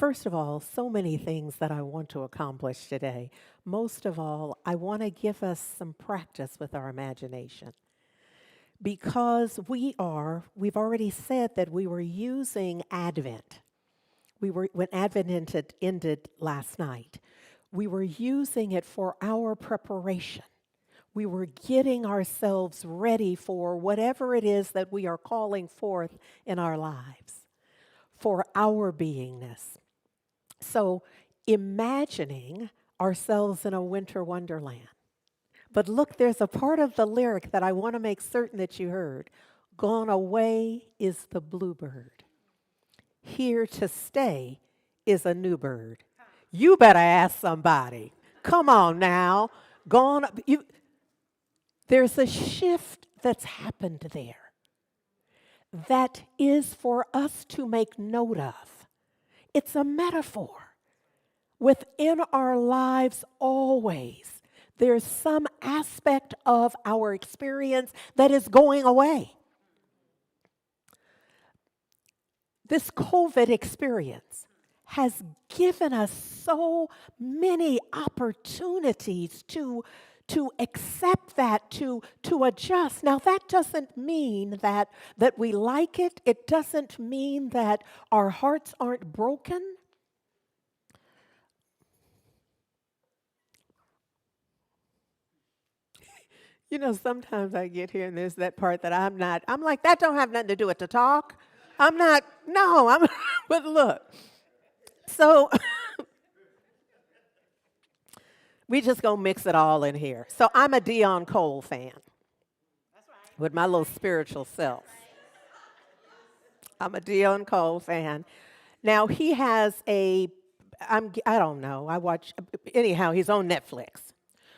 First of all, so many things that I want to accomplish today. Most of all, I want to give us some practice with our imagination because we've already said that we were using Advent. When ended last night, we were using it for our preparation. We were getting ourselves ready for whatever it is that we are calling forth in our lives, for our beingness. So imagining ourselves in a winter wonderland. But look, there's a part of the lyric that I want to make certain that you heard. Gone away is the bluebird. Here to stay is a new bird. You better ask somebody. Come on now. There's a shift that's happened there that is for us to make note of. It's a metaphor. Within our lives, always, there's some aspect of our experience that is going away. This COVID experience has given us so many opportunities to accept that, to adjust. Now, that doesn't mean that we like it. It doesn't mean that our hearts aren't broken. You know, sometimes I get here and there's that part that I'm like, that don't have nothing to do with the talk. But look. So we just gonna mix it all in here. So I'm a Dion Cole fan with my little spiritual self. I'm a Dion Cole fan. Now he has I don't know, anyhow, he's on Netflix.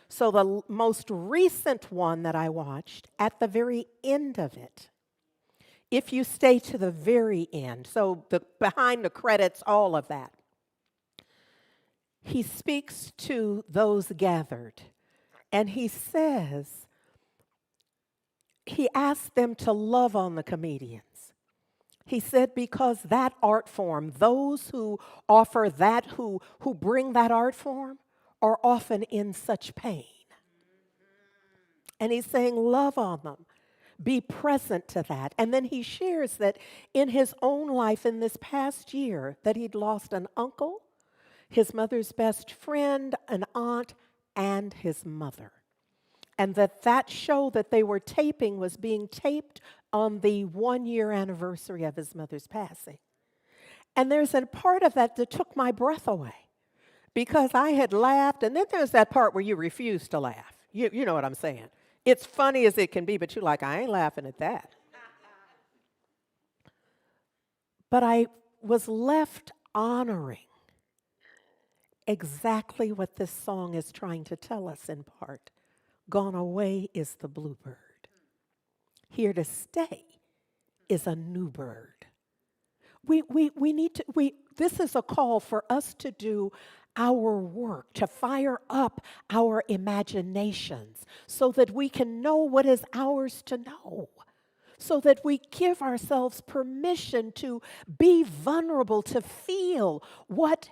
So the most recent one that I watched, at the very end of it, if you stay to the very end, so behind the credits, all of that, he speaks to those gathered, and he asks them to love on the comedians. He said, because that art form, those who offer that, who bring that art form, are often in such pain. And he's saying, love on them. Be present to that. And then he shares that in his own life in this past year, that he'd lost an uncle, his mother's best friend, an aunt, and his mother. And that show that they were taping was being taped on the 1-year anniversary of his mother's passing. And there's a part of that took my breath away because I had laughed, and then there's that part where you refuse to laugh. You know what I'm saying. It's funny as it can be, but you're like, I ain't laughing at that. But I was left honoring exactly what this song is trying to tell us in part. Gone away is the bluebird. Here to stay is a new bird. This is a call for us to do our work, to fire up our imaginations so that we can know what is ours to know, so that we give ourselves permission to be vulnerable, to feel what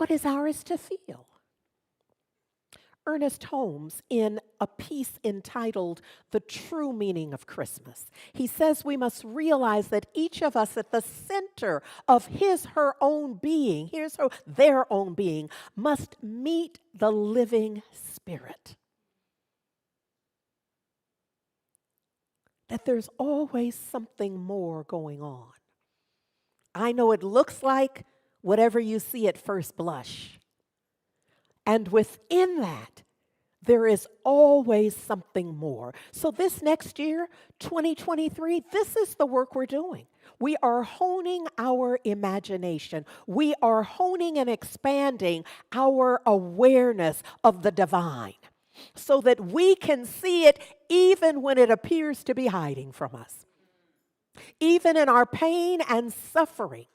is ours to feel. Ernest Holmes, in a piece entitled The True Meaning of Christmas, he says we must realize that each of us at the center of their own being, must meet the living Spirit. That there's always something more going on. I know it looks like whatever you see at first blush. And within that, there is always something more. So this next year, 2023, this is the work we're doing. We are honing our imagination. We are honing and expanding our awareness of the divine so that we can see it even when it appears to be hiding from us. Even in our pain and suffering,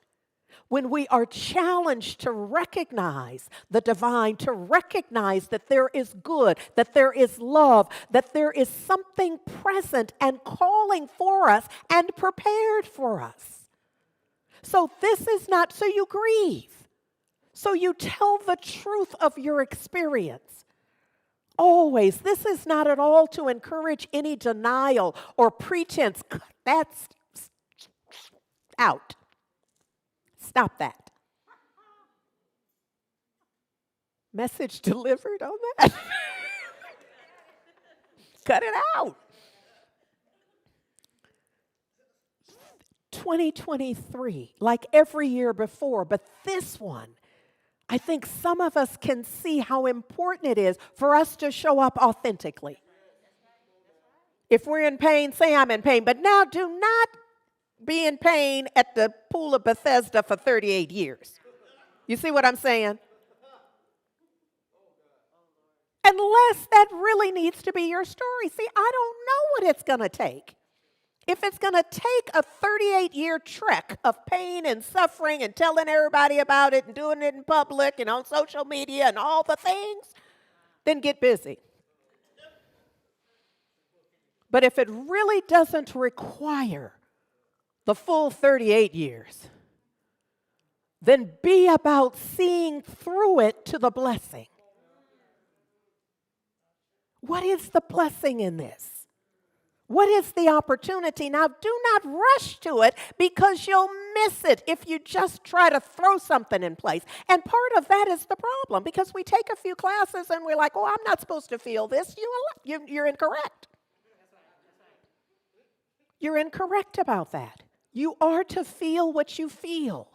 when we are challenged to recognize the divine, to recognize that there is good, that there is love, that there is something present and calling for us and prepared for us. So this is not, so you grieve. So you tell the truth of your experience. Always. This is not at all to encourage any denial or pretense. That's out. Stop that. Message delivered on that? Cut it out. 2023, like every year before, but this one, I think some of us can see how important it is for us to show up authentically. If we're in pain, say I'm in pain, but now do not be in pain at the pool of Bethesda for 38 years. You see what I'm saying? Unless that really needs to be your story. See, I don't know what it's going to take. If it's going to take a 38-year trek of pain and suffering and telling everybody about it and doing it in public and on social media and all the things, then get busy. But if it really doesn't require the full 38 years, then be about seeing through it to the blessing. What is the blessing in this? What is the opportunity? Now, do not rush to it because you'll miss it if you just try to throw something in place. And part of that is the problem because we take a few classes and we're like, oh, I'm not supposed to feel this. You're incorrect. You're incorrect about that. You are to feel what you feel.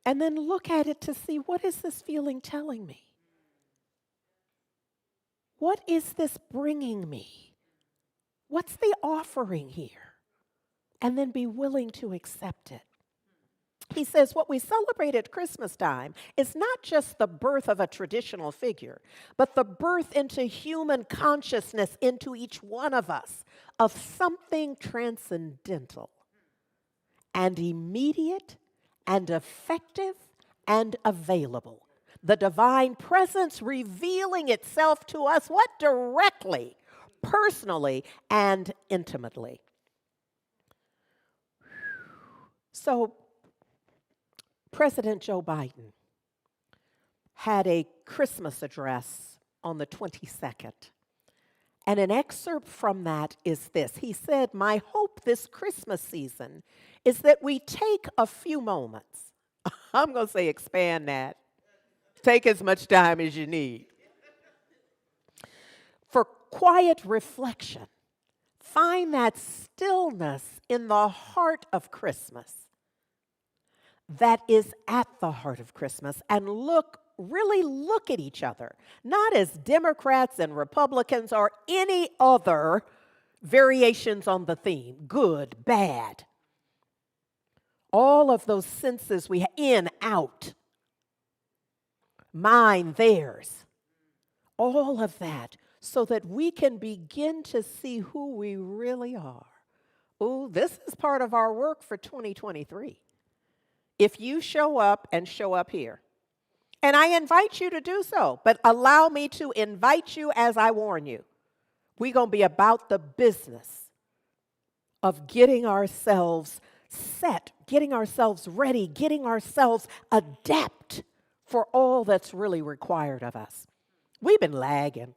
And then look at it to see, what is this feeling telling me? What is this bringing me? What's the offering here? And then be willing to accept it. He says what we celebrate at Christmas time is not just the birth of a traditional figure, but the birth into human consciousness into each one of us of something transcendental and immediate and effective and available. The divine presence revealing itself to us, what? Directly, personally, and intimately. So, President Joe Biden had a Christmas address on the 22nd. And an excerpt from that is this. He said, "My hope this Christmas season is that we take a few moments." I'm going to say expand that. Take as much time as you need. For quiet reflection. Find that stillness in the heart of Christmas that is at the heart of Christmas, and really look at each other, not as Democrats and Republicans or any other variations on the theme, good, bad. All of those senses we have, in, out, mine, theirs, all of that, so that we can begin to see who we really are. Oh, this is part of our work for 2023. If you show up and show up here, and I invite you to do so, but allow me to invite you as I warn you. We're going to be about the business of getting ourselves set, getting ourselves ready, getting ourselves adept for all that's really required of us. We've been lagging.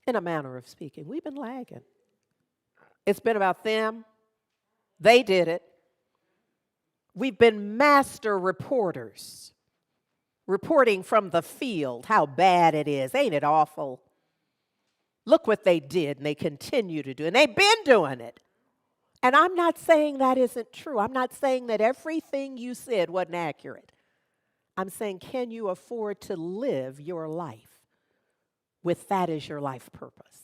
In a manner of speaking, we've been lagging. It's been about them. They did it. We've been master reporters, reporting from the field how bad it is. Ain't it awful? Look what they did, and they continue to do, and they've been doing it. And I'm not saying that isn't true. I'm not saying that everything you said wasn't accurate. I'm saying, can you afford to live your life with that as your life purpose?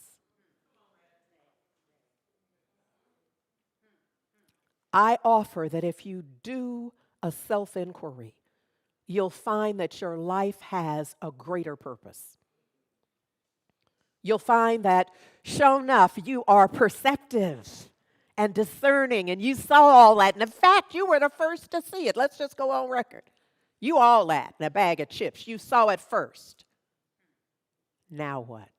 I offer that if you do a self-inquiry, you'll find that your life has a greater purpose. You'll find that, sure enough, you are perceptive and discerning, and you saw all that. And in fact, you were the first to see it. Let's just go on record. You all that in a bag of chips. You saw it first. Now what?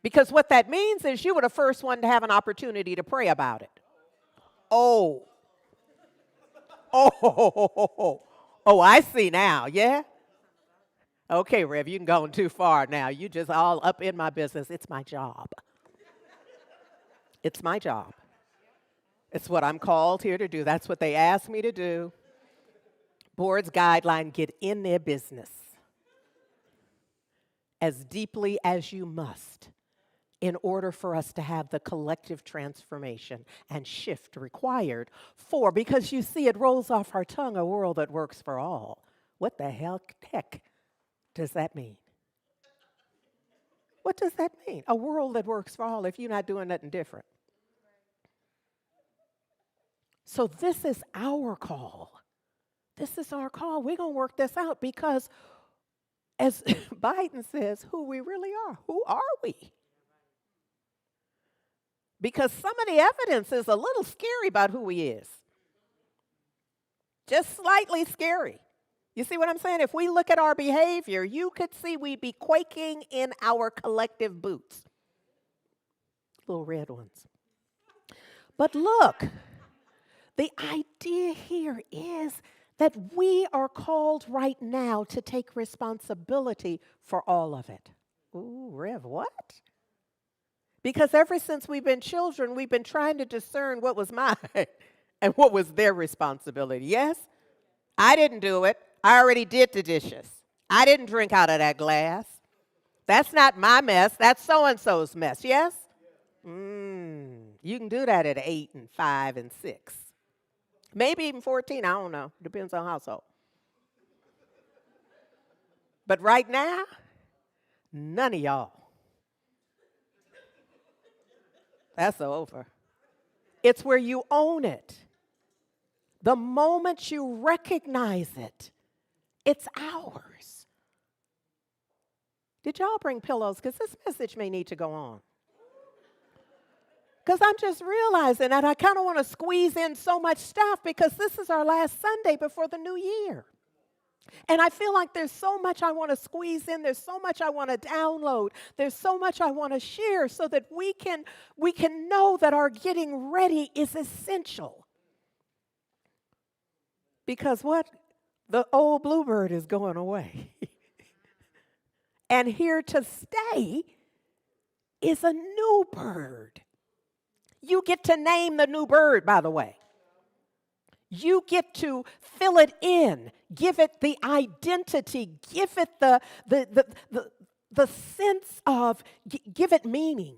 Because what that means is you were the first one to have an opportunity to pray about it. Oh, oh, I see now, yeah? Okay, Rev, you can go too far now. You just all up in my business. It's my job. It's my job. It's what I'm called here to do. That's what they asked me to do. Board's guideline, get in their business as deeply as you must in order for us to have the collective transformation and shift required for, because you see, it rolls off our tongue, a world that works for all. What the heck does that mean? What does that mean? A world that works for all if you're not doing nothing different. So this is our call. This is our call. We're going to work this out because, as Biden says, who we really are. Who are we? Because some of the evidence is a little scary about who he is. Just slightly scary. You see what I'm saying? If we look at our behavior, you could see we'd be quaking in our collective boots. Little red ones. But look, the idea here is that we are called right now to take responsibility for all of it. Ooh, Rev, what? Because ever since we've been children, we've been trying to discern what was mine and what was their responsibility. Yes? I didn't do it. I already did the dishes. I didn't drink out of that glass. That's not my mess. That's so-and-so's mess. Yes? You can do that at 8 and 5 and 6. Maybe even 14. I don't know. Depends on household. But right now, none of y'all. That's over. It's where you own it. The moment you recognize it, it's ours. Did y'all bring pillows? Because this message may need to go on. Because I'm just realizing that I kind of want to squeeze in so much stuff because this is our last Sunday before the new year. And I feel like there's so much I want to squeeze in. There's so much I want to download. There's so much I want to share so that we can know that our getting ready is essential. Because what? The old bluebird is going away. And here to stay is a new bird. You get to name the new bird, by the way. You get to fill it in, give it the identity, give it the sense of, give it meaning.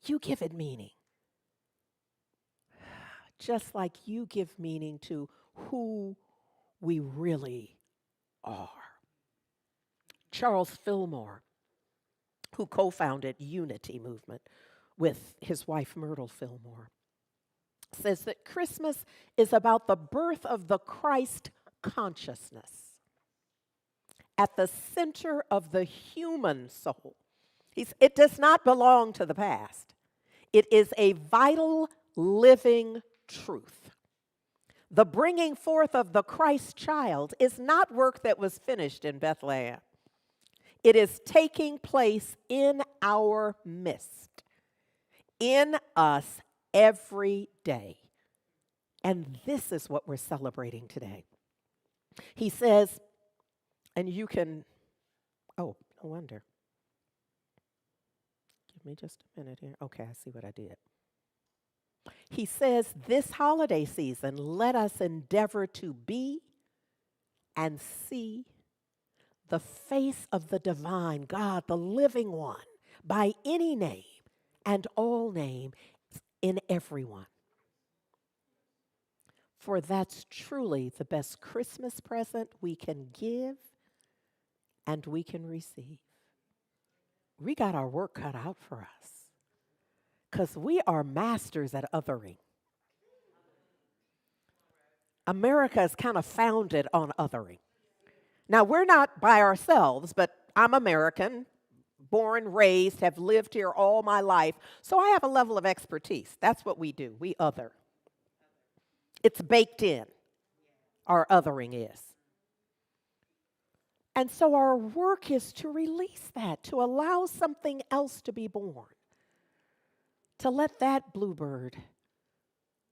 You give it meaning. Just like you give meaning to who we really are. Charles Fillmore, who co-founded Unity Movement with his wife Myrtle Fillmore, says that Christmas is about the birth of the Christ consciousness at the center of the human soul. It does not belong to the past. It is a vital, living truth. The bringing forth of the Christ child is not work that was finished in Bethlehem. It is taking place in our midst, in us every day. And this is what we're celebrating today. He says, and you can, oh, no wonder. Give me just a minute here. Okay, I see what I did. He says, this holiday season, let us endeavor to be and see the face of the divine God, the living one, by any name and all names in everyone. For that's truly the best Christmas present we can give and we can receive. We got our work cut out for us because we are masters at othering. America is kind of founded on othering. Now, we're not by ourselves, but I'm American, born, raised, have lived here all my life, so I have a level of expertise. That's what we do. We other. It's baked in. Our othering is. And so our work is to release that, to allow something else to be born, to let that bluebird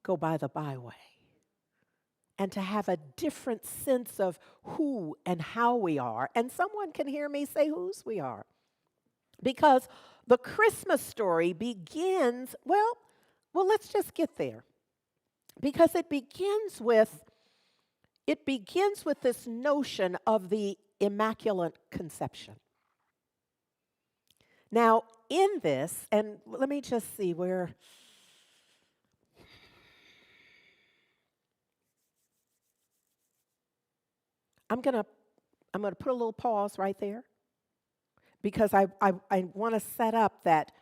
go by the byway, and to have a different sense of who and how we are. And someone can hear me say whose we are. Because the Christmas story begins, well, let's just get there. Because it begins with this notion of the Immaculate Conception. Now, in this, and let me just see where. I'm gonna put a little pause right there because I want to set up that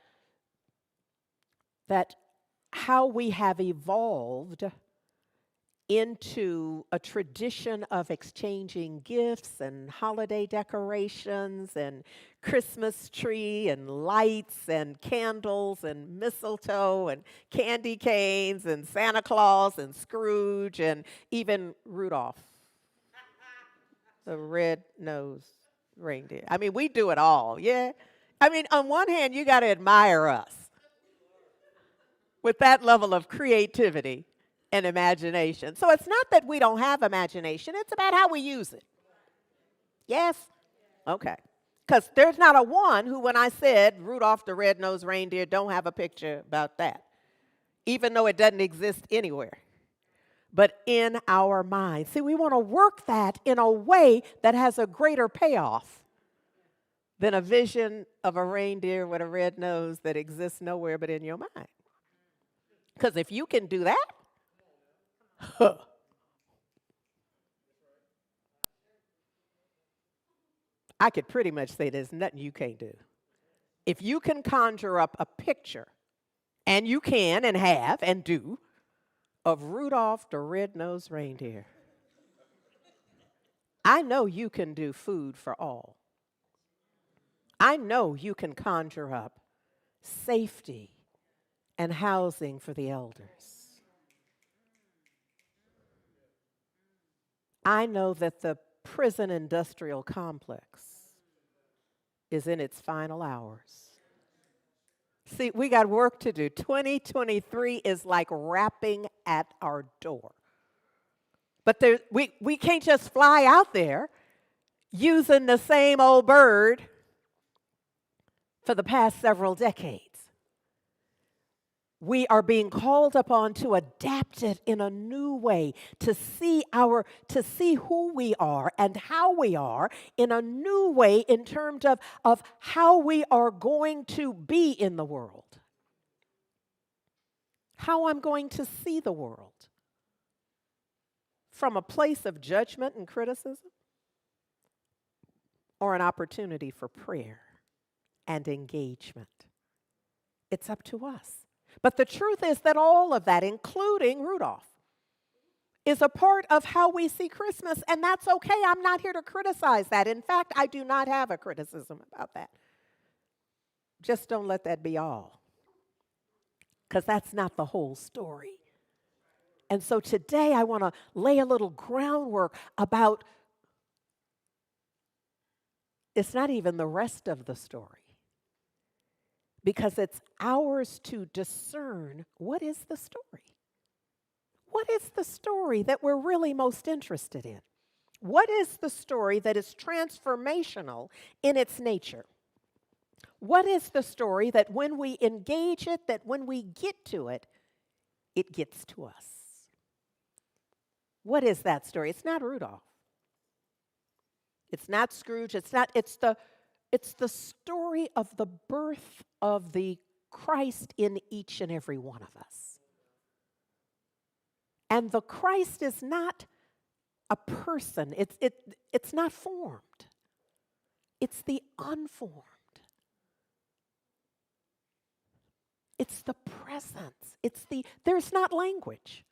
how we have evolved into a tradition of exchanging gifts and holiday decorations and Christmas tree and lights and candles and mistletoe and candy canes and Santa Claus and Scrooge and even Rudolph, the red-nosed reindeer. I mean, we do it all, yeah? I mean, on one hand, you got to admire us with that level of creativity and imagination. So it's not that we don't have imagination, it's about how we use it. Yes? Okay. Because there's not a one who, when I said Rudolph the red-nosed reindeer, don't have a picture about that, even though it doesn't exist anywhere, but in our minds. See, we want to work that in a way that has a greater payoff than a vision of a reindeer with a red nose that exists nowhere but in your mind. Because if you can do that, I could pretty much say there's nothing you can't do. If you can conjure up a picture, and you can and have and do, of Rudolph the red-nosed reindeer, I know you can do food for all. I know you can conjure up safety and housing for the elders. I know that the prison industrial complex is in its final hours. See, we got work to do. 2023 is like rapping at our door. But we can't just fly out there using the same old bird for the past several decades. We are being called upon to adapt it in a new way, to see who we are and how we are in a new way in terms of how we are going to be in the world, how I'm going to see the world from a place of judgment and criticism or an opportunity for prayer and engagement. It's up to us. But the truth is that all of that, including Rudolph, is a part of how we see Christmas, and that's okay. I'm not here to criticize that. In fact, I do not have a criticism about that. Just don't let that be all, because that's not the whole story. And so today I want to lay a little groundwork about, it's not even the rest of the story, because it's ours to discern what is the story. What is the story that we're really most interested in? What is the story that is transformational in its nature? What is the story that when we engage it, that when we get to it, it gets to us? What is that story? It's not Rudolph. It's not Scrooge. It's the story of the birth of the Christ in each and every one of us. And the Christ is not a person. It's not formed. It's the unformed. It's the presence. There's not language.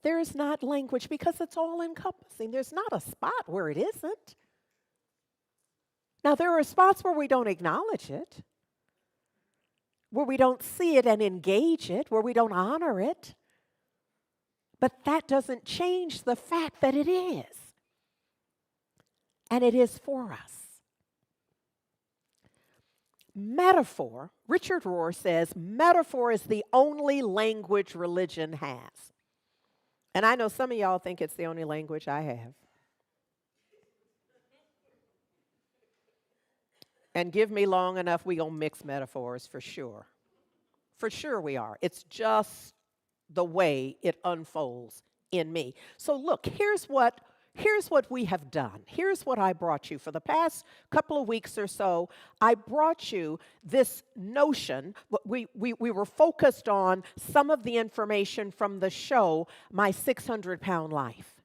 There is not language because it's all encompassing. There's not a spot where it isn't. Now, there are spots where we don't acknowledge it, where we don't see it and engage it, where we don't honor it. But that doesn't change the fact that it is. and it is for us. Metaphor, Richard Rohr says, metaphor is the only language religion has. And I know some of y'all think it's the only language I have. And give me long enough, we gonna mix metaphors for sure. For sure we are. It's just the way it unfolds in me. So look, here's what we have done. Here's what I brought you. For the past couple of weeks or so, I brought you this notion. We were focused on some of the information from the show, My 600-Pound Life.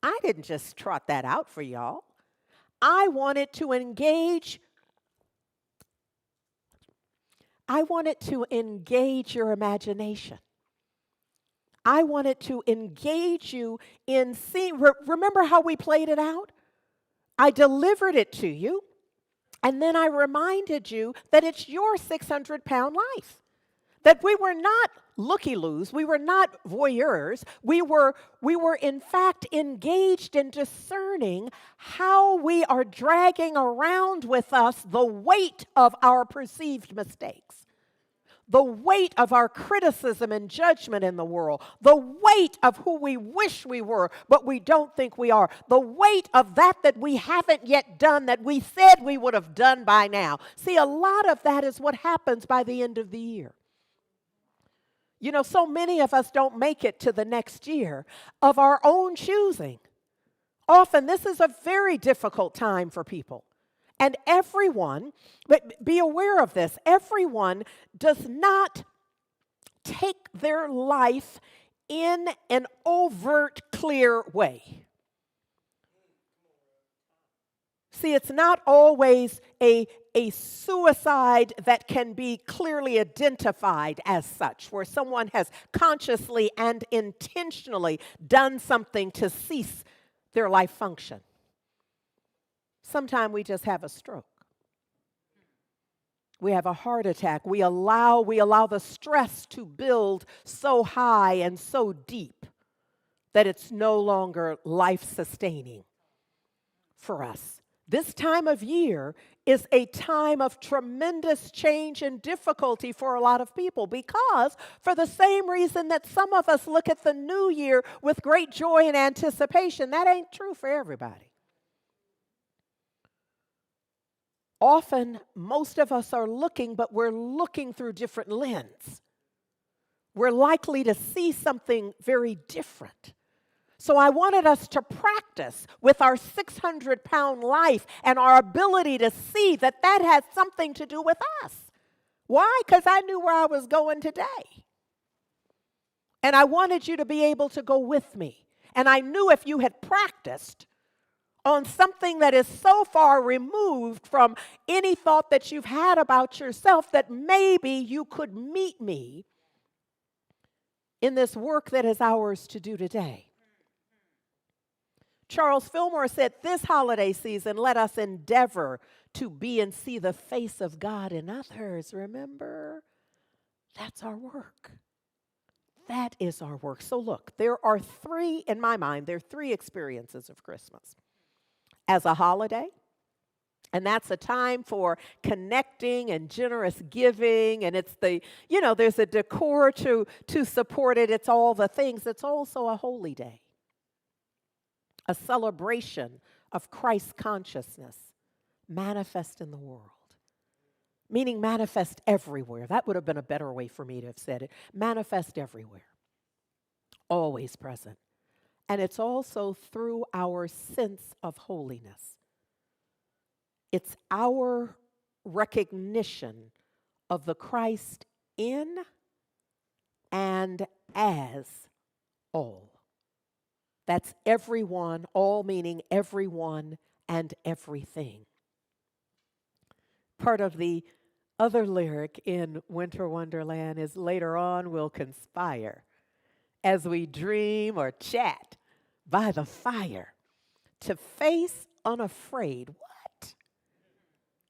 I didn't just trot that out for y'all. I wanted to engage your imagination. I wanted to engage you in seeing. Remember how we played it out? I delivered it to you, and then I reminded you that it's your 600-pound life. That we were not looky-loos, we were not voyeurs, we were in fact engaged in discerning how we are dragging around with us the weight of our perceived mistakes. The weight of our criticism and judgment in the world, the weight of who we wish we were, but we don't think we are, the weight of that we haven't yet done that we said we would have done by now. See, a lot of that is what happens by the end of the year. You know, so many of us don't make it to the next year of our own choosing. Often, this is a very difficult time for people. And everyone, but be aware of this, everyone does not take their life in an overt, clear way. See, it's not always a suicide that can be clearly identified as such, where someone has consciously and intentionally done something to cease their life function. Sometimes we just have a stroke. We have a heart attack. We allow the stress to build so high and so deep that it's no longer life-sustaining for us. This time of year is a time of tremendous change and difficulty for a lot of people because for the same reason that some of us look at the new year with great joy and anticipation, that ain't true for everybody. Often, most of us are looking, but we're looking through different lenses. We're likely to see something very different. So I wanted us to practice with our 600-pound life and our ability to see that has something to do with us. Why? Because I knew where I was going today. And I wanted you to be able to go with me. And I knew if you had practiced on something that is so far removed from any thought that you've had about yourself that maybe you could meet me in this work that is ours to do today. Charles Fillmore said, this holiday season, let us endeavor to be and see the face of God in others. Remember, that's our work. That is our work. So look, there are three experiences of Christmas. As a holiday, and that's a time for connecting and generous giving, and it's there's a decor to support it. It's all the things. It's also a holy day, a celebration of Christ's consciousness manifest in the world, meaning manifest everywhere. That would have been a better way for me to have said it. Manifest everywhere, always present. And it's also through our sense of holiness. It's our recognition of the Christ in and as all. That's everyone, all meaning everyone and everything. Part of the other lyric in Winter Wonderland is later on we'll conspire as we dream or chat by the fire to face unafraid.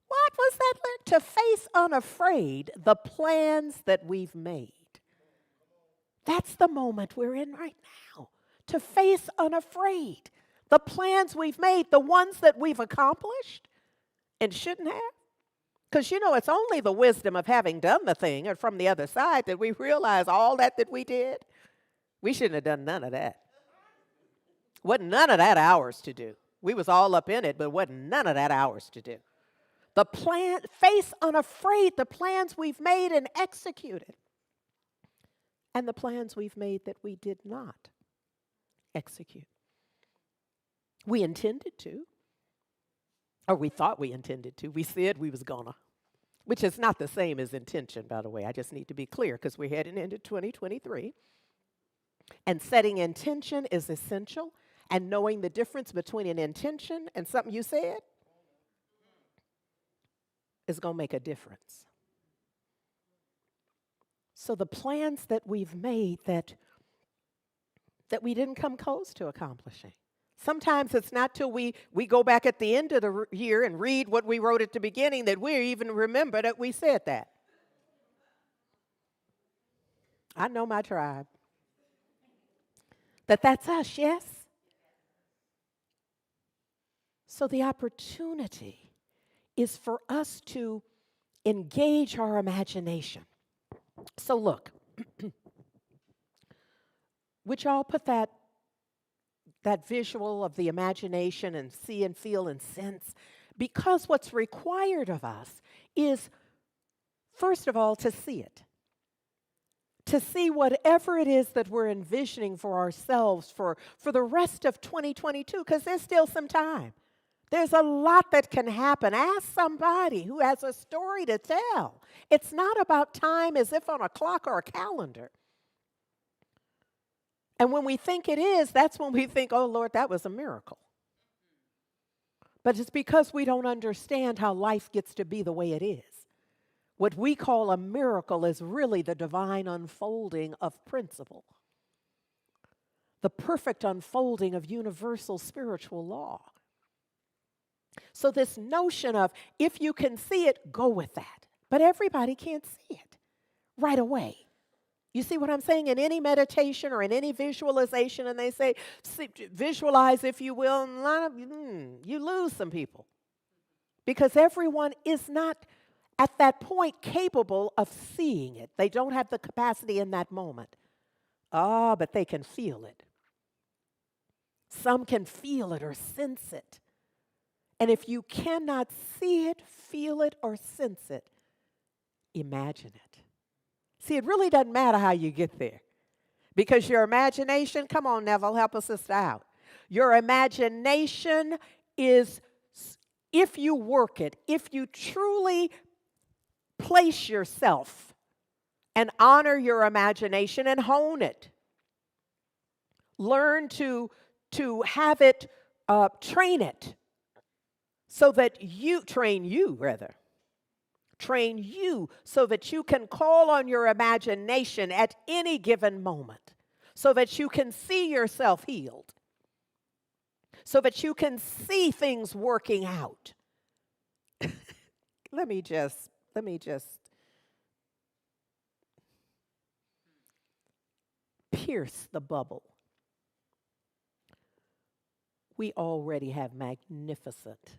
What was that lyric? To face unafraid the plans that we've made. That's the moment we're in right now. To face unafraid The plans we've made, the ones that we've accomplished and shouldn't have. Because, it's only the wisdom of having done the thing and from the other side that we realize all that we did. We shouldn't have done none of that. Wasn't none of that ours to do. We was all up in it, but wasn't none of that ours to do. The plan, face unafraid the plans we've made and executed. And the plans we've made that we did not execute. We intended to. Or we thought we intended to. We said we was gonna. Which is not the same as intention, by the way. I just need to be clear because we're heading into 2023. And setting intention is essential. And knowing the difference between an intention and something you said is going to make a difference. So the plans that we've made that we didn't come close to accomplishing. Sometimes it's not till we go back at the end of the year and read what we wrote at the beginning that we even remember that we said that. I know my tribe. That's us, yes? So the opportunity is for us to engage our imagination. So look, would y'all put that visual of the imagination and see and feel and sense? Because what's required of us is, first of all, to see it. To see whatever it is that we're envisioning for ourselves for the rest of 2022, because there's still some time. There's a lot that can happen. Ask somebody who has a story to tell. It's not about time as if on a clock or a calendar. And when we think it is, that's when we think, oh, Lord, that was a miracle. But it's because we don't understand how life gets to be the way it is. What we call a miracle is really the divine unfolding of principle, the perfect unfolding of universal spiritual law. So this notion of if you can see it, go with that. But everybody can't see it right away. You see what I'm saying? In any meditation or in any visualization, and they say, visualize if you will, and you lose some people. Because everyone is not at that point capable of seeing it. They don't have the capacity in that moment. But they can feel it. Some can feel it or sense it. And if you cannot see it, feel it, or sense it, imagine it. See, it really doesn't matter how you get there. Because your imagination, come on, Neville, help a sister out. Your imagination is, if you work it, if you truly place yourself and honor your imagination and hone it, learn to have it, train it. So that train you so that you can call on your imagination at any given moment, so that you can see yourself healed, so that you can see things working out. Let me just pierce the bubble. We already have magnificent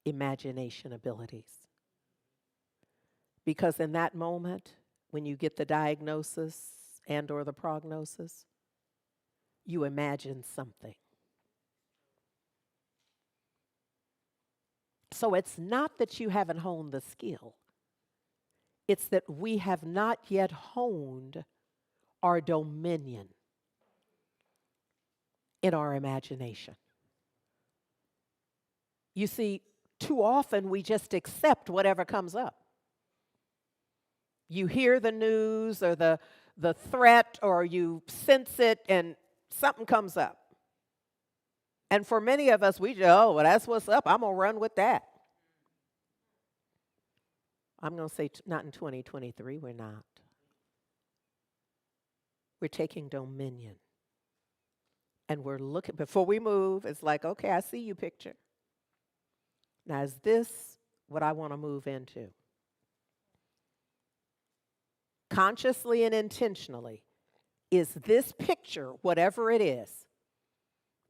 imagination abilities. Because in that moment, when you get the diagnosis and or the prognosis, you imagine something. So it's not that you haven't honed the skill. It's that we have not yet honed our dominion in our imagination. You see, too often we just accept whatever comes up. You hear the news or the threat, or you sense it and something comes up. And for many of us, we just, well, that's what's up. I'm going to run with that. I'm going to say not in 2023, we're not. We're taking dominion. And we're looking, before we move, it's like, okay, I see you picture. Now, is this what I want to move into? Consciously and intentionally, is this picture, whatever it is,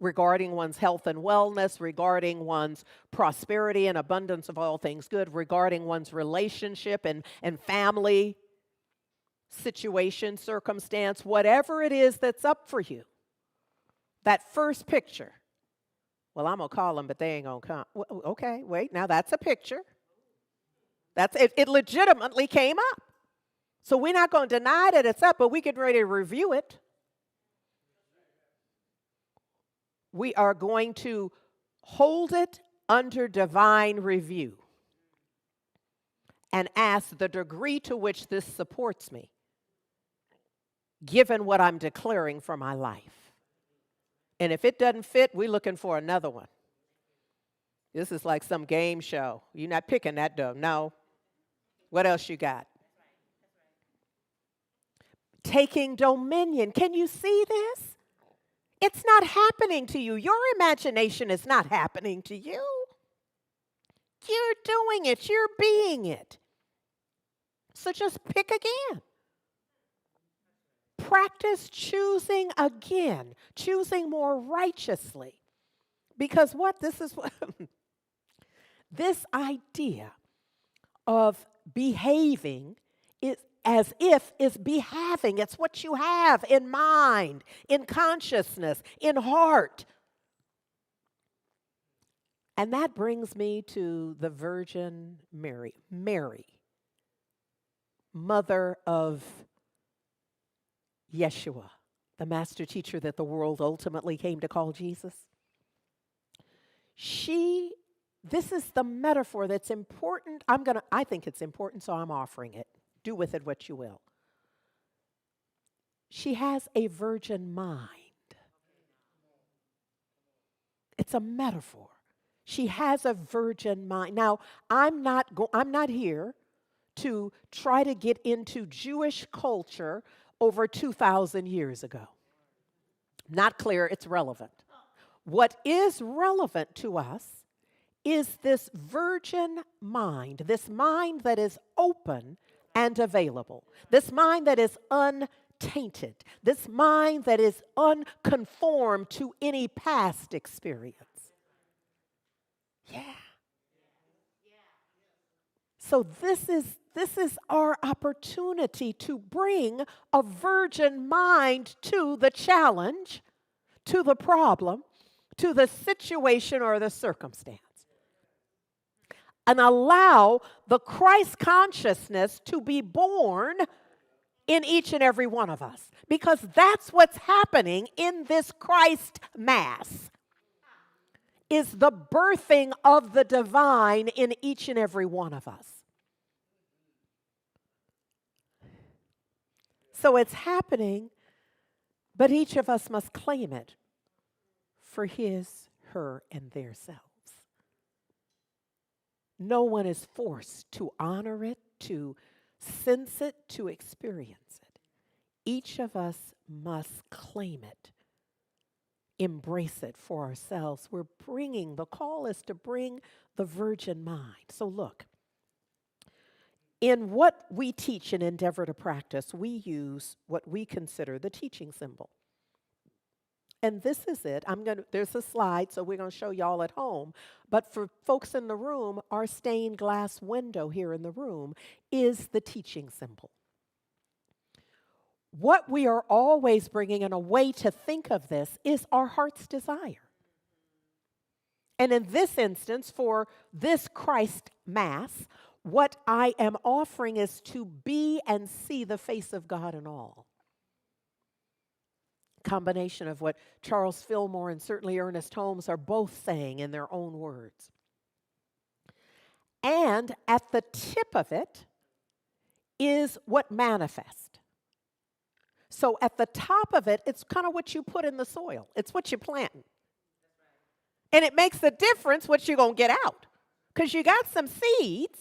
regarding one's health and wellness, regarding one's prosperity and abundance of all things good, regarding one's relationship and family situation, circumstance, whatever it is that's up for you. That first picture. Well, I'm going to call them, but they ain't going to come. Okay, wait, now that's a picture. It legitimately came up. So we're not going to deny that it's up, but we get ready to review it. We are going to hold it under divine review and ask the degree to which this supports me, given what I'm declaring for my life. And if it doesn't fit, we're looking for another one. This is like some game show. You're not picking that though. No. What else you got? Taking dominion. Can you see this? It's not happening to you. Your imagination is not happening to you. You're doing it. You're being it. So just pick again. Practice choosing again, choosing more righteously. Because this idea of behaving is as if is behaving. It's what you have in mind, in consciousness, in heart. And that brings me to the Virgin Mary, mother of Yeshua, the master teacher that the world ultimately came to call Jesus. This is the metaphor that's important. I think it's important, so I'm offering it. Do with it what you will. She has a virgin mind. It's a metaphor. She has a virgin mind. Now, I'm not here to try to get into Jewish culture over 2,000 years ago. Not clear it's relevant. What is relevant to us is this virgin mind, this mind that is open and available, this mind that is untainted, this mind that is unconformed to any past experience. Yeah. So this is our opportunity to bring a virgin mind to the challenge, to the problem, to the situation or the circumstance. And allow the Christ consciousness to be born in each and every one of us. Because that's what's happening in this Christ Mass, is the birthing of the divine in each and every one of us. So it's happening, but each of us must claim it for his, her, and their selves. No one is forced to honor it, to sense it, to experience it. Each of us must claim it, embrace it for ourselves. The call is to bring the virgin mind. So look, in what we teach and endeavor to practice, we use what we consider the teaching symbol. And this is it. There's a slide, so we're going to show y'all at home. But for folks in the room, our stained glass window here in the room is the teaching symbol. What we are always bringing, and a way to think of this, is our heart's desire. And in this instance, for this Christ Mass, what I am offering is to be and see the face of God in all. Combination of what Charles Fillmore and certainly Ernest Holmes are both saying in their own words. And at the tip of it is what manifests. So at the top of it, it's kind of what you put in the soil. It's what you plant. And it makes a difference what you're going to get out. Because you got some seeds,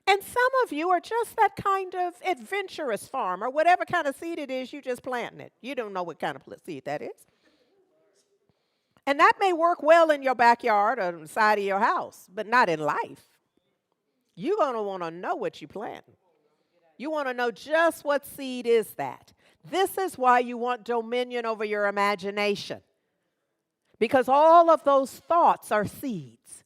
and some of you are just that kind of adventurous farmer. Whatever kind of seed it is, you just planting it. You don't know what kind of seed that is. And that may work well in your backyard or on the side of your house, but not in life. You're going to want to know what you plant. You want to know just what seed is that. This is why you want dominion over your imagination. because all of those thoughts are seeds.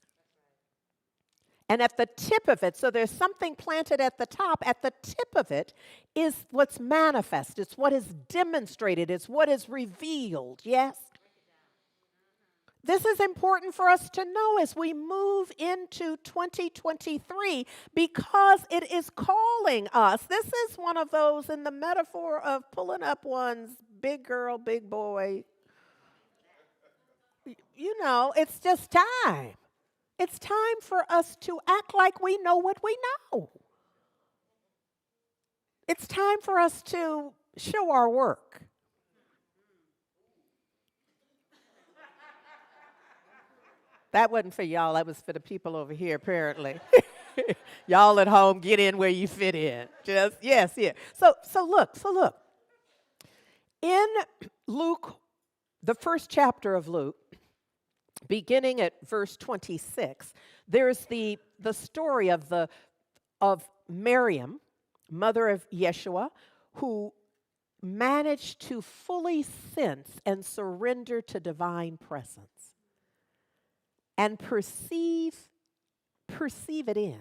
And at the tip of it, so there's something planted at the top, at the tip of it is what's manifest. It's what is demonstrated. It's what is revealed. Yes? This is important for us to know as we move into 2023 because it is calling us. This is one of those in the metaphor of pulling up one's big girl, big boy. You know, it's just time. It's time for us to act like we know what we know. It's time for us to show our work. That wasn't for y'all. That was for the people over here, apparently. Y'all at home, get in where you fit in. Just, yes, yeah. So look. In Luke, the first chapter of Luke, beginning at verse 26, there's the story of Miriam, mother of Yeshua, who managed to fully sense and surrender to divine presence and perceive it in.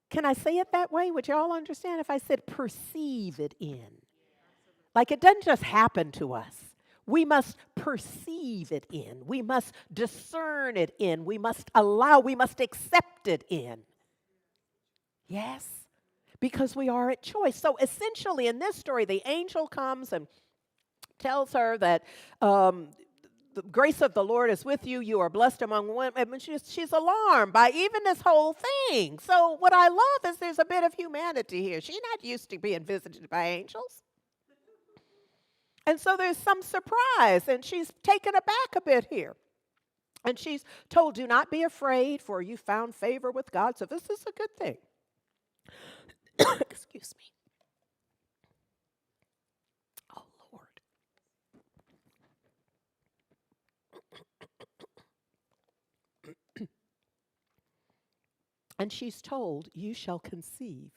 Can I say it that way? Would you all understand if I said perceive it in? Like it doesn't just happen to us. We must perceive it in. We must discern it in. We must accept it in. Yes, because we are at choice. So essentially in this story, the angel comes and tells her that the grace of the Lord is with you. You are blessed among women. I mean, she's alarmed by even this whole thing. So what I love is there's a bit of humanity here. She's not used to being visited by angels. And so there's some surprise, and she's taken aback a bit here. And she's told, do not be afraid, for you found favor with God. So this is a good thing. Excuse me. Oh, Lord. And she's told, you shall conceive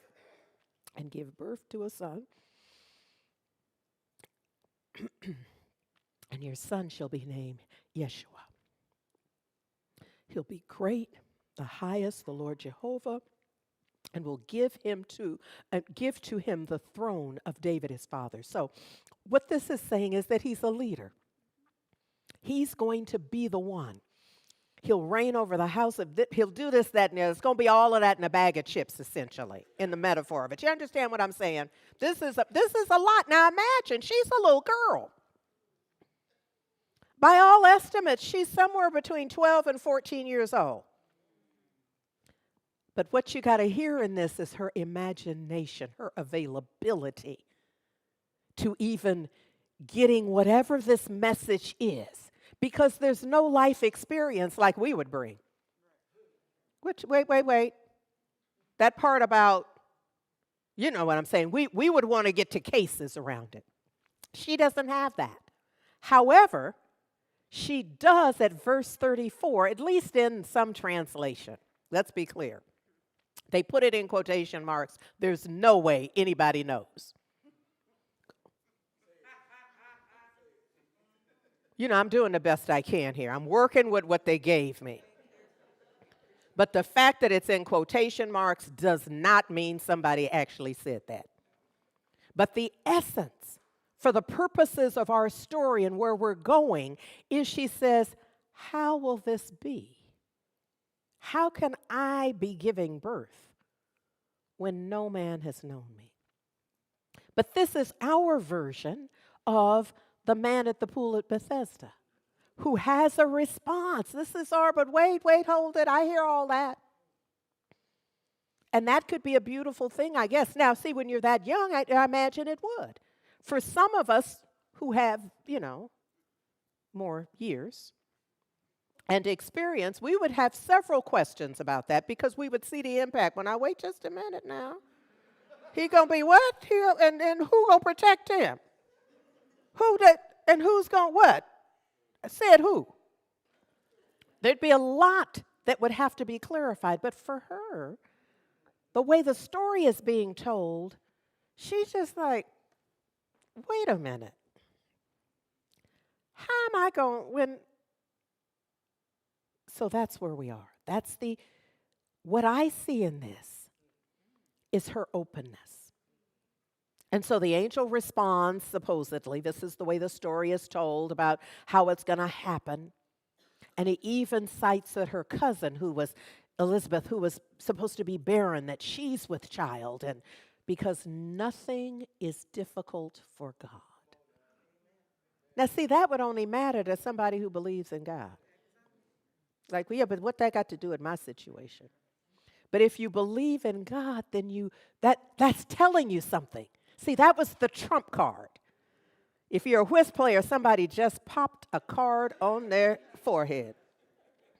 and give birth to a son. And your son shall be named Yeshua. He'll be great, the highest, the Lord Jehovah, and will give to him the throne of David his father. So what this is saying is that he's a leader. He's going to be the one. He'll reign over the house of, he'll do this, that, and the other. It's going to be all of that in a bag of chips, essentially, in the metaphor of it. You understand what I'm saying? This is a lot. Now imagine, she's a little girl. By all estimates, she's somewhere between 12 and 14 years old. But what you got to hear in this is her imagination, her availability to even getting whatever this message is. Because there's no life experience like we would bring. Which, wait. That part about, you know what I'm saying. We would want to get to cases around it. She doesn't have that. However, she does at verse 34, at least in some translation. Let's be clear. They put it in quotation marks. There's no way anybody knows. You know, I'm doing the best I can here. I'm working with what they gave me. But the fact that it's in quotation marks does not mean somebody actually said that. But the essence, for the purposes of our story and where we're going, is she says, how will this be? How can I be giving birth when no man has known me? But this is our version of the man at the pool at Bethesda, who has a response. This is our, but wait, hold it. I hear all that. And that could be a beautiful thing, I guess. Now, see, when you're that young, I imagine it would. For some of us who have, more years and experience, we would have several questions about that because we would see the impact. When I wait just a minute now, he going to be what? And who going to protect him? Who's going to what? Said who? There'd be a lot that would have to be clarified. But for her, the way the story is being told, she's just like, wait a minute. How am I going, So that's where we are. What I see in this is her openness. And so the angel responds, supposedly, this is the way the story is told about how it's going to happen. And he even cites that her cousin, who was Elizabeth, who was supposed to be barren, that she's with child. And because nothing is difficult for God. Now, see, that would only matter to somebody who believes in God. Like, well, yeah, but what that got to do with my situation? But if you believe in God, then that's telling you something. See, that was the trump card. If you're a whist player, somebody just popped a card on their forehead.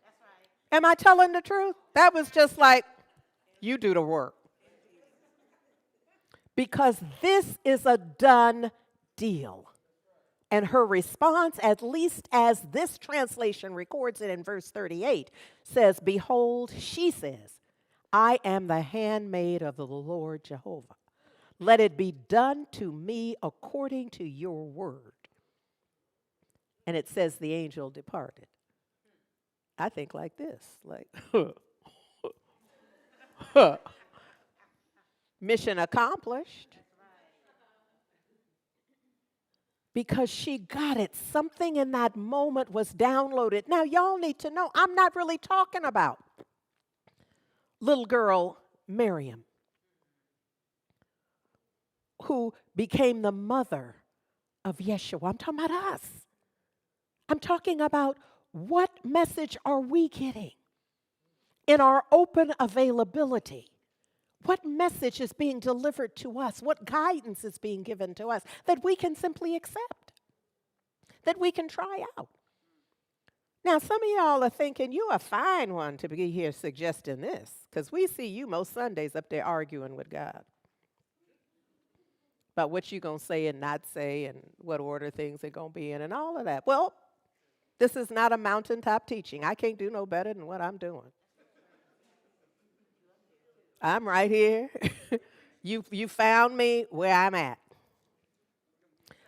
That's right. Am I telling the truth? That was just like, you do the work. Because this is a done deal. And her response, at least as this translation records it in verse 38, says, behold, she says, I am the handmaid of the Lord Jehovah. Let it be done to me according to your word. And it says the angel departed. I think like this, like, mission accomplished. Because she got it. Something in that moment was downloaded. Now, y'all need to know, I'm not really talking about little girl Miriam, who became the mother of Yeshua. I'm talking about us. I'm talking about what message are we getting in our open availability? What message is being delivered to us? What guidance is being given to us that we can simply accept, that we can try out? Now, some of y'all are thinking, you a fine one to be here suggesting this, because we see you most Sundays up there arguing with God about what you're going to say and not say and what order things are going to be in and all of that. Well, this is not a mountaintop teaching. I can't do no better than what I'm doing. I'm right here. You found me where I'm at.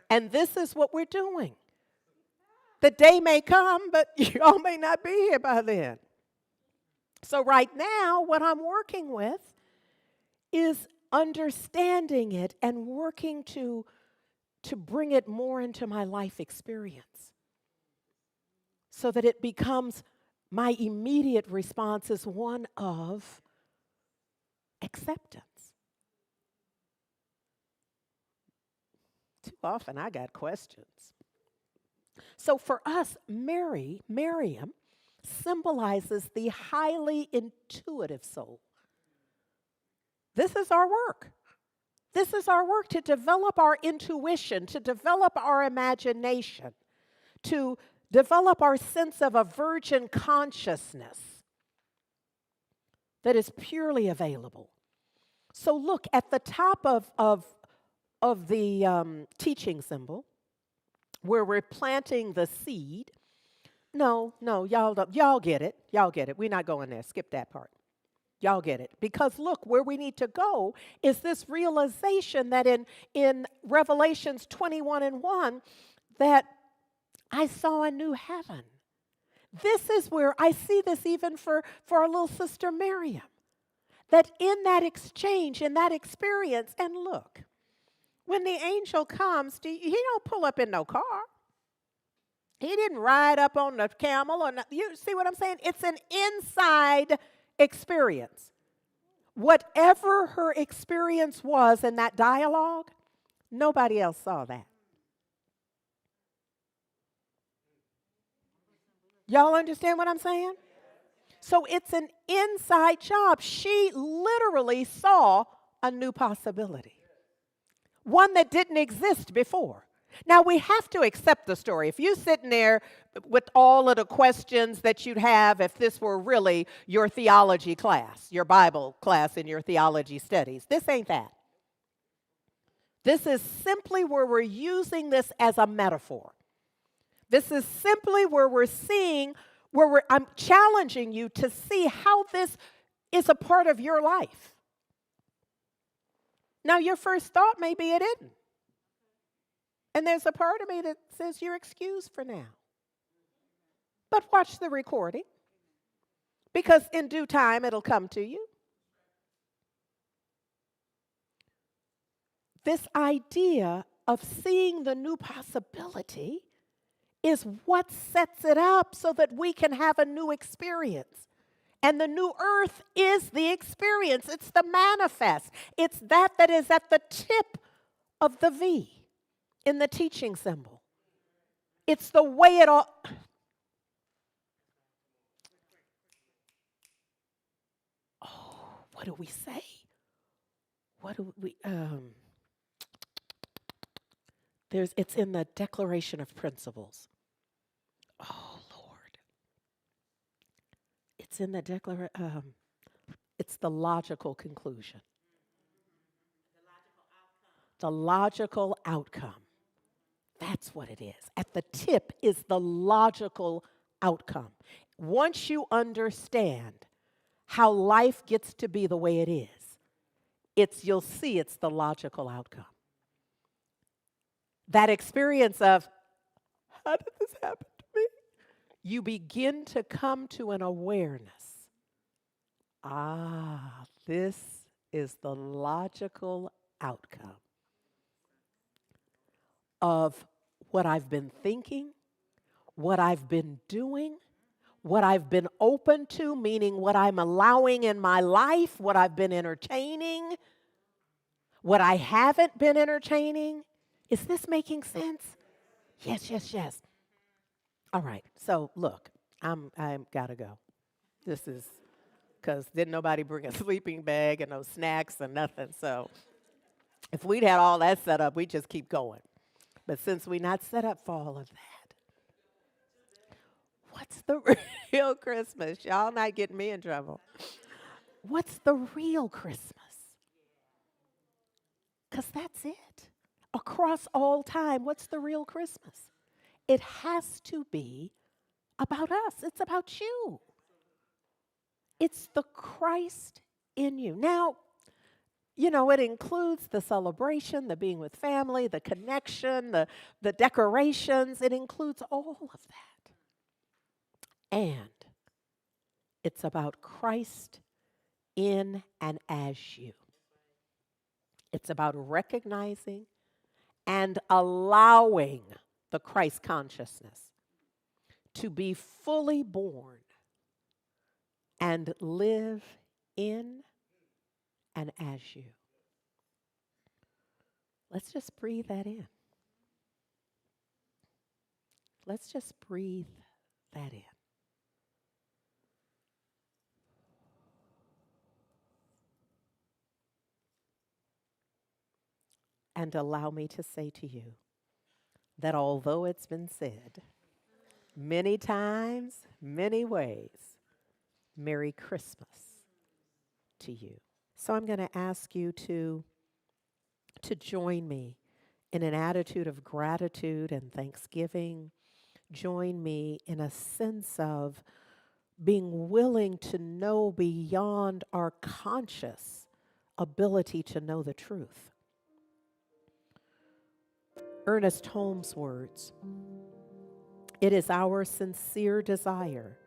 And this is what we're doing. The day may come, but y'all may not be here by then. So right now, what I'm working with is understanding it and working to bring it more into my life experience so that it becomes my immediate response is one of acceptance. Too often I got questions. So for us, Miriam, symbolizes the highly intuitive soul. This is our work. This is our work to develop our intuition, to develop our imagination, to develop our sense of a virgin consciousness that is purely available. So look, at the top of the teaching symbol, where we're planting the seed. No, y'all get it. Y'all get it. We're not going there. Skip that part. Y'all get it. Because look, where we need to go is this realization that in Revelations 21:1, that I saw a new heaven. This is where I see this even for our little sister Miriam. That in that exchange, in that experience, and look, when the angel comes, he don't pull up in no car. He didn't ride up on the camel. You see what I'm saying? It's an inside experience. Whatever her experience was in that dialogue, nobody else saw that. Y'all understand what I'm saying? So it's an inside job. She literally saw a new possibility. One that didn't exist before. Now, we have to accept the story. If you're sitting there with all of the questions that you'd have if this were really your theology class, your Bible class in your theology studies, this ain't that. This is simply where we're using this as a metaphor. This is simply where we're seeing, I'm challenging you to see how this is a part of your life. Now, your first thought may be it isn't. And there's a part of me that says you're excused for now. But watch the recording. because in due time it'll come to you. This idea of seeing the new possibility is what sets it up so that we can have a new experience. And the new earth is the experience. It's the manifest. It's that is at the tip of the V in the teaching symbol. It's the way it all... Oh, what do we say? What do we... It's in the Declaration of Principles. Oh, Lord. It's in the it's the logical conclusion. The logical outcome. That's what it is. At the tip is the logical outcome. Once you understand how life gets to be the way it is, you'll see it's the logical outcome. That experience of, how did this happen to me? You begin to come to an awareness. This is the logical outcome of what I've been thinking, what I've been doing, what I've been open to, meaning what I'm allowing in my life, what I've been entertaining, what I haven't been entertaining. Is this making sense? Yes, yes, yes. All right. So look, I'm gotta go. This is because didn't nobody bring a sleeping bag and no snacks and nothing. So if we'd had all that set up, we'd just keep going. But since we're not set up for all of that, what's the real Christmas? Y'all not getting me in trouble. What's the real Christmas? Because that's it. Across all time, what's the real Christmas? It has to be about us. It's about you. It's the Christ in you. Now, it includes the celebration, the being with family, the connection, the decorations. It includes all of that. And it's about Christ in and as you. It's about recognizing and allowing the Christ consciousness to be fully born and live in and as you. Let's just breathe that in. Let's just breathe that in. And allow me to say to you that although it's been said many times, many ways, Merry Christmas to you. So I'm going to ask you to join me in an attitude of gratitude and thanksgiving. Join me in a sense of being willing to know beyond our conscious ability to know the truth. Ernest Holmes' words, "It is our sincere desire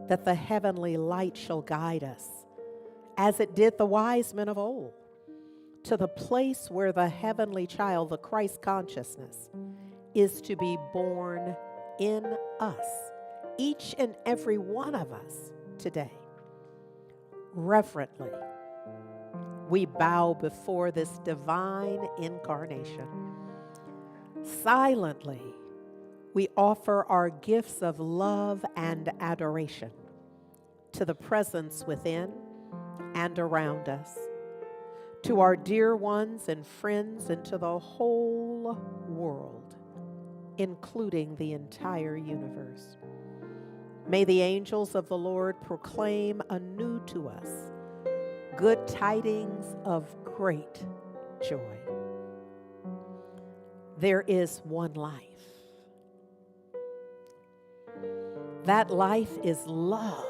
that the heavenly light shall guide us, as it did the wise men of old, to the place where the heavenly child, the Christ consciousness, is to be born in us, each and every one of us today. Reverently, we bow before this divine incarnation. Silently, we offer our gifts of love and adoration to the presence within and around us, to our dear ones and friends, and to the whole world, including the entire universe. May the angels of the Lord proclaim anew to us good tidings of great joy. There is one life. That life is love,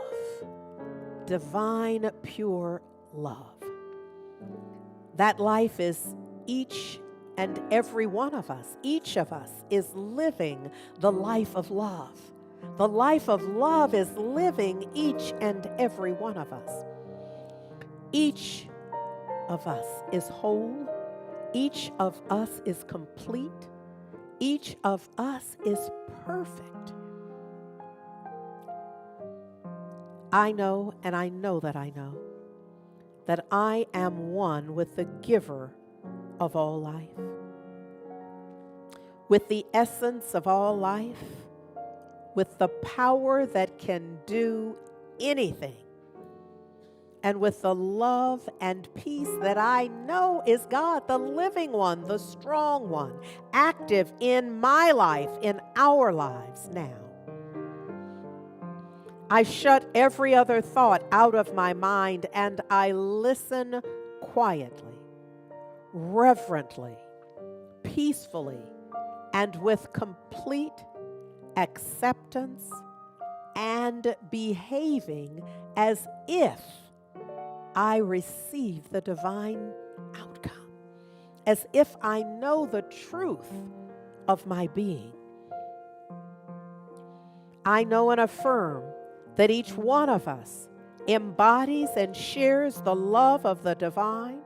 divine, pure love. That life is each and every one of us. Each of us is living the life of love, The life of love is living each and every one of us. Each of us is whole. Each of us is complete. Each of us is perfect. I know, and I know that I am one with the giver of all life, with the essence of all life, with the power that can do anything, and with the love and peace that I know is God, the living one, the strong one, active in my life, in our lives now. I shut every other thought out of my mind and I listen quietly, reverently, peacefully, and with complete acceptance and behaving as if I receive the divine outcome, as if I know the truth of my being. I know and affirm that each one of us embodies and shares the love of the divine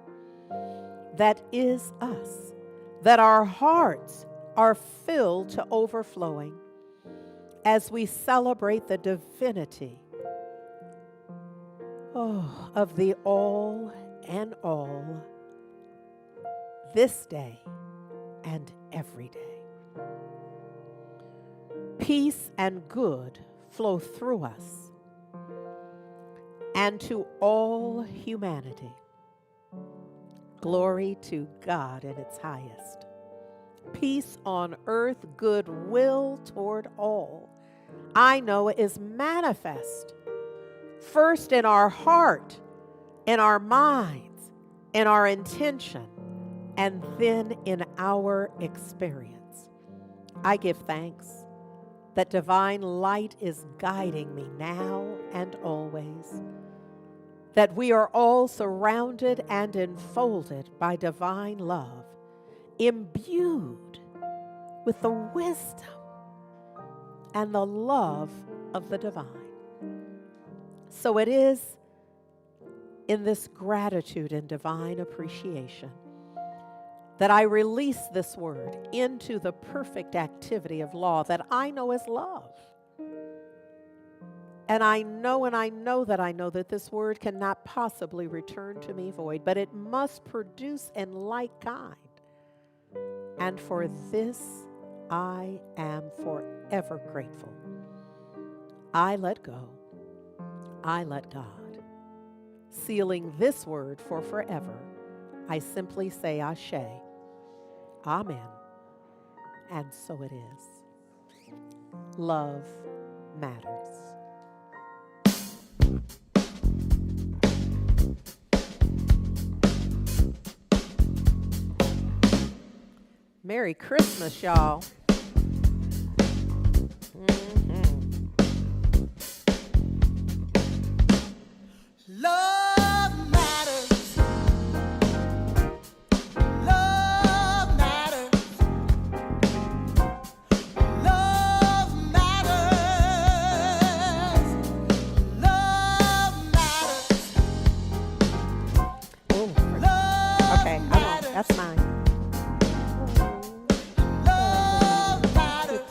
that is us, that our hearts are filled to overflowing as we celebrate the divinity of the all and all this day and every day. Peace and good flow through us and to all humanity. Glory to God in its highest. Peace on earth, goodwill toward all, I know is manifest first in our heart, in our minds, in our intention, and then in our experience. I give thanks that divine light is guiding me now and always, that we are all surrounded and enfolded by divine love, imbued with the wisdom and the love of the divine. So it is in this gratitude and divine appreciation that I release this word into the perfect activity of law that I know is love. And I know that this word cannot possibly return to me void, but it must produce in like kind. And for this, I am forever grateful. I let go. I let God. Sealing this word for forever, I simply say Ashe, Amen, and so it is. Love matters. Merry Christmas, y'all. Love matters. Love matters. Love matters. Love matters. Oh, okay, I'm on. That's mine. Love matters.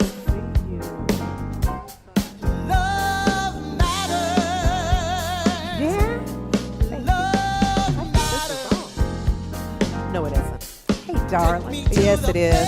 Love matters. Yeah? Thank you. I think this is on. No, it isn't. Hey, darling. Yes, it is.